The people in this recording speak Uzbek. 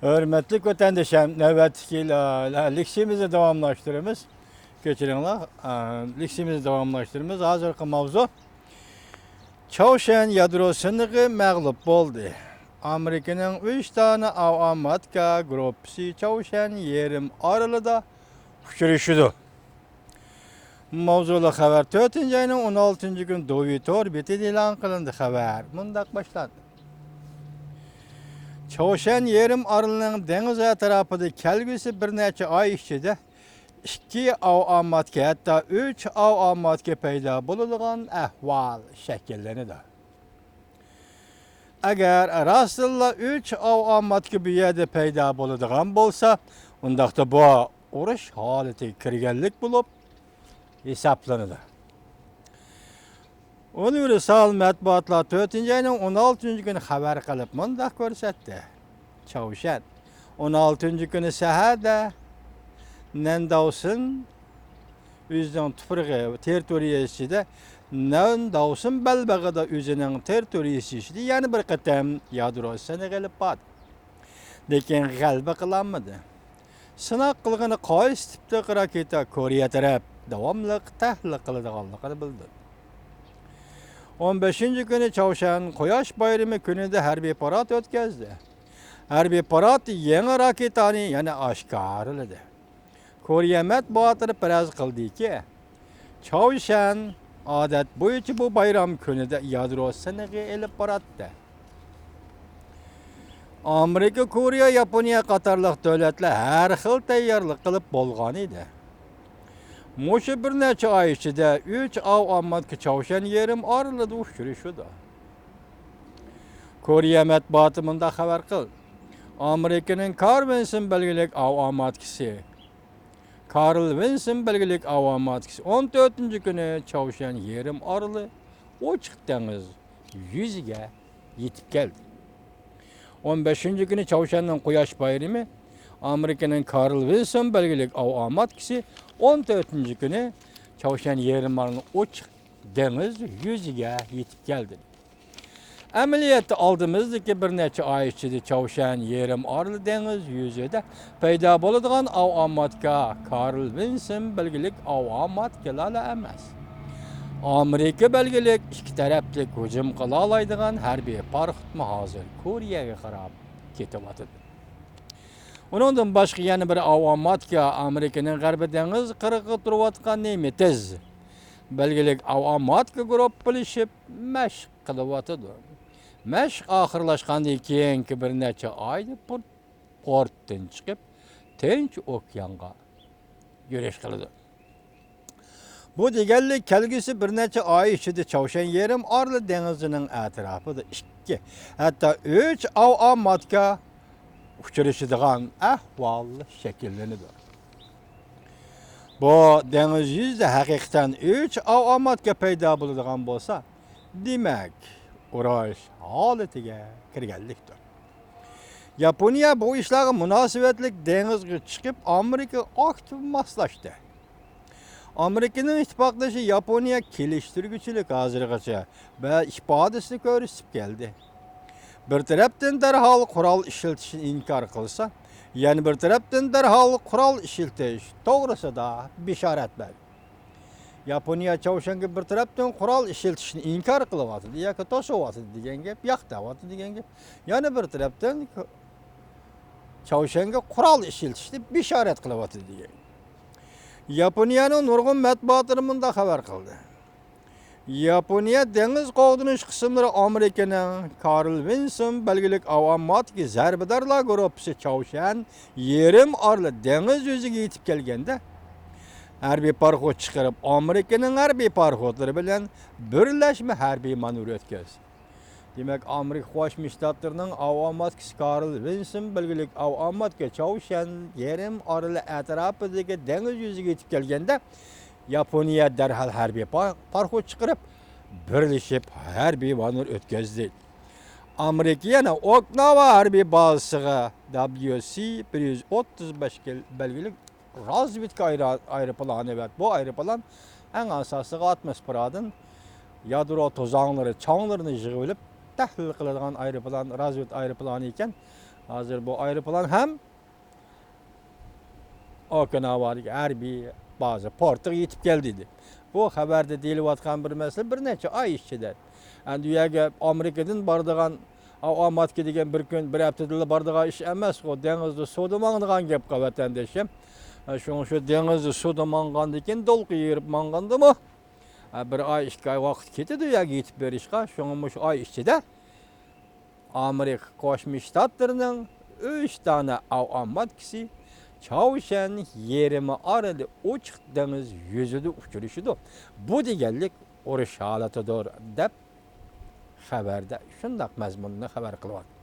Hürmetli vatandaşım, növbətdeki liksimizi davamlaştırırız. Keçirinler, liksimizi davamlaştırırız. Hazırki mavzu, Çavuşan yadro sınığı məğlub oldu. Amerika'nın 3 tane avamatka grupsi Çavuşan yerim aralıda uçuruşudu. Mavzulu haber 4. ayının 16. gün Dovitor biti ilan kılındı haber. Mundak başladı. Çavuşan yerim aralığının deniz etrafıda kelgisi bir neçe ay içinde 2 avamatke hatta 3 avamatke peyda bulunduğun ahval şekillenir. Eğer rastlıkla 3 avamatke bir yerde peyda bulunduğun bolsa, ondaqda bu uruş haleti kirgenlik bulup hesaplanır. Onu göre sağ matbuatlar 4. ayının 16. günü haber kılıp mındak görsetti. Çavuşan 16. günü sahada Nendavsın üzerinin tüfürge teritoriyası da Nendavsın belbağda üzerinin teritoriyası işte yani bir kıtam yadrosunu gelip bat. Lekin galba kılanmadı. Sınak kılgını qaysı tipte raketa Koriya taraf davamlıq tahliq qiladiganligini bildi. 15. günü Çavuşan Quyosh bayrami kunida harbiy parad o'tkazdi. Harbiy parad yangi raketani yana oshkorladi. Koriya matbuoti faraz qildiki, Çavuşan odat bo'yicha bu bayram kunida yadro siniqi elib boradi. Amerika, Koriya, Yaponiya qatorliq davlatlar har xil tayyorlik qilib bo'lgan edi. Moşu bir neçe ay içinde 3 avamatki Çavuşan yerim aralıda uçuruşudu. Koriya matbuatında haber kıl. Amerika'nın Carl Vinson belgelik avamatkisi. Carl Vinson belgelik avamatkisi 14. günü Çavuşan yerim aralı Oçuk deniz yüzüge yetip geldi. 15. günü Çavuşan'ın Quyosh bayrami Amerika'nın Carl Vinson belgelik avamatkisi 14. günü Çavuşan yerim aralı Oçuk deniz yüzüge yetip geldi. Ameliyatı aldığımızdaki bir neçe ay içinde Çavuşan yerim aralı deniz yüzüde peyda bulduğun avamatka Carl Vinson belgelik avamatkalarla emas. Amerika belgelik iki taraflı hücum kıla alaydıgan harbiy parxutma hazır Koriyaga qarab ketyapti. Ondan başqa yana bir avamatka Amerikaning g'arbiy dengiz qirg'i turayotgan Nemetez belgelik avamatka guruh bilishib mashq qilyapti. Mashq oxirlashgandan keyingi bir necha oyda portdan chiqib Tinch okeanga yurish qildi. Bu deganlik kelgisi bir necha oy ichida Çavuşan yerim Orli dengizining atrofida 2 hatto 3 avamatka uchrashadigan ahvol shakllanadi. Bu dengiz yüzde haqiqatan 3 avamatka paydo bo'ladigan bo'lsa, demak, urush holatiga kirganlikdir. Yaponiya bu ishlarga munosabatlik dengizga chiqib Amerika aktiv moslashdi. Amerika'nın ittifaqdaşı Yaponiya kelishtirguchilik hozirgacha va ifodasini ko'rsatib keldi. Bir tarafdan darhol qurol ishlatishni inkor qilsa, yana bir tarafdan darhol qurol ishlatish to'g'risida bishorat berdi. Yaponiya Çavuşanga bir tarafdan qurol ishlatishni inkor qilyapti, yoki to'shyapti degan gap, yoqtayapti degan gap. Yana bir tarafdan Çavuşanga qurol ishlatishni bishorat qilyapti degan. Yaponiyanın nurgun matbuatlarında haber kıldı. Yaponiya deniz qoğdunuş kısımları Amerika'nın Carl Vinson belgelik avamatki zarbadarlar grupsi Çavuşan yerim arlı deniz yüzüge yetip gelgende harbiy parxod çıkarıp Amerika'nın harbiy parxodları bilen birleşme harbiy manevr ötkazdi. Demek Amerika Qo'shma Shtatlarının avamatkisi Carl Vinson belgelik avamatka Çavuşan yerim arılı etrafıdaki deniz yüzüge yetip gelgende Yaponiya derhal harbiy parxod çıkarıp birleşip harbiy manevr ötkazdi. Amerika yana Okinawa harbiy bazasıga WC-135 belgelik razvedka aeroplanı var. Bu aeroplan en asasıga atmosferadan yadro tozağları, çağlarını yığılıp tahlil qiladigan aeroplan, razved aeroplanı ekan. Hazır bu aeroplan hem Okinawa'daki harbiy baza portiga yetib keldiydi. Bu xabarda deyilayotgan bir mesele bir necha oy ichida. Endi u yerga Amerikadan boradigan omadga degan bir kun, bir haftada boradigan ish emas. O dengizda suvda mangdigan gap qilib vatandoshim. Şunu şu dengizde suda manğandı ekan, dolqi yerib manğandımı? Bir oy, 2 oy vaqt ketadi u yerga yetib berishga. Şunu shu oy ichida Amerika Qo'shma Shtatlarining 3 dona avtomatkisi Çavuşen yerimi aradı ochiq dengiz yüzüde uçuruşudu. Bu deganlik urush holatidir deb xabarda shundoq mazmunni xabar qilyapti.